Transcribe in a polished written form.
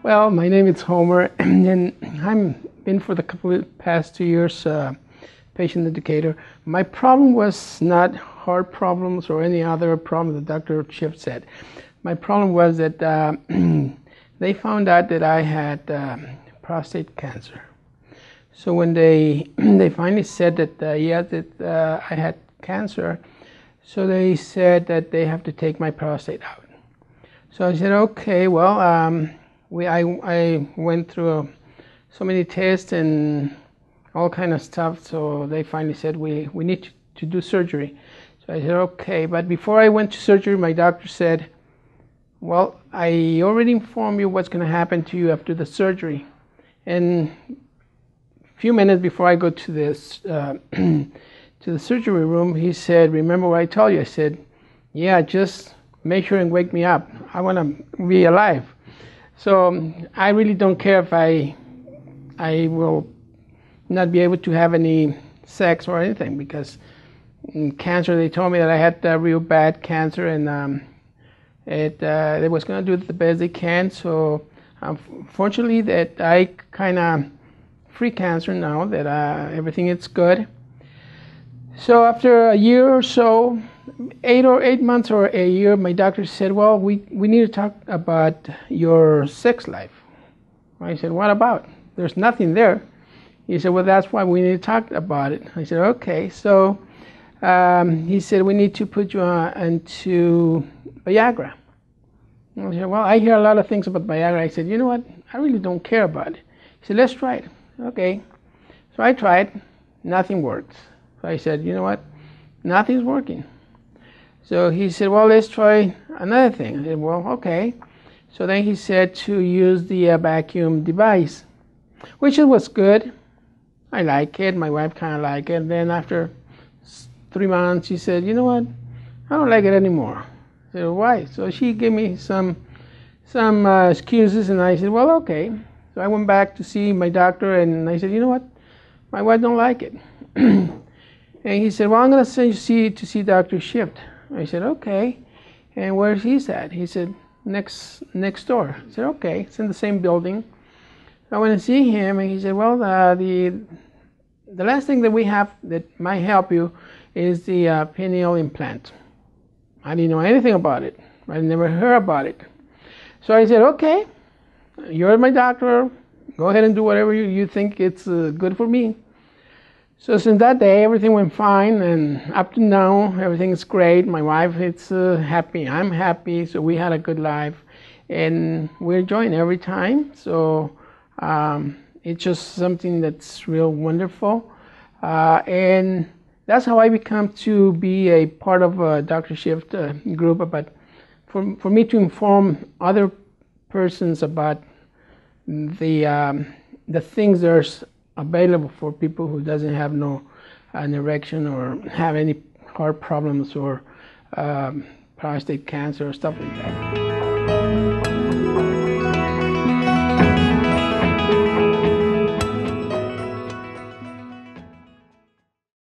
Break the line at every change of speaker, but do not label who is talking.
Well, my name is Homer, and I've been for the past 2 years patient educator. My problem was not heart problems or any other problem that Dr. Schiff said. My problem was that they found out that I had prostate cancer. So when they finally said that I had cancer, so they said that they have to take my prostate out. So I said, okay, well, I went through so many tests and all kind of stuff, so they finally said we need to do surgery. So I said, okay, but before I went to surgery, my doctor said, well, I already informed you what's going to happen to you after the surgery. And a few minutes before I go to this to the surgery room, he said, remember what I told you? I said, yeah, just make sure and wake me up. I want to be alive. So I really don't care if I will not be able to have any sex or anything, because in cancer, they told me that I had real bad cancer, and they was going to do the best they can. So fortunately that I kind of free cancer now, that everything is good. So after a year or so, 8 months or a year, my doctor said, well, we need to talk about your sex life. I said, what about? There's nothing there. He said, well, that's why we need to talk about it. I said, okay. So he said, we need to put you into Viagra. I said, well, I hear a lot of things about Viagra. I said, you know what? I really don't care about it. He said, let's try it. Okay. So I tried. Nothing worked. So I said, you know what? Nothing's working. So he said, well, let's try another thing. I said, well, okay. So then he said to use the vacuum device, which it was good. I like it. My wife kind of liked it. And then after 3 months, she said, you know what? I don't like it anymore. I said, why? So she gave me some excuses, and I said, well, okay. So I went back to see my doctor, and I said, you know what? My wife don't like it. And he said, well, I'm going to send you to see Dr. Schiff. I said, okay. And where's he at? He said, next door. I said, okay. It's in the same building. I went to see him, and he said, well, the last thing that we have that might help you is the pineal implant. I didn't know anything about it. I never heard about it. So I said, okay, you're my doctor. Go ahead and do whatever you think it's good for me. So since that day, everything went fine, and up to now, everything is great. My wife is happy. I'm happy. So we had a good life, and we're enjoying every time. So it's just something that's real wonderful, and that's how I become to be a part of Dr. Schiff group. But for me to inform other persons about the things there's available for people who doesn't have an erection or have any heart problems or prostate cancer or stuff like that.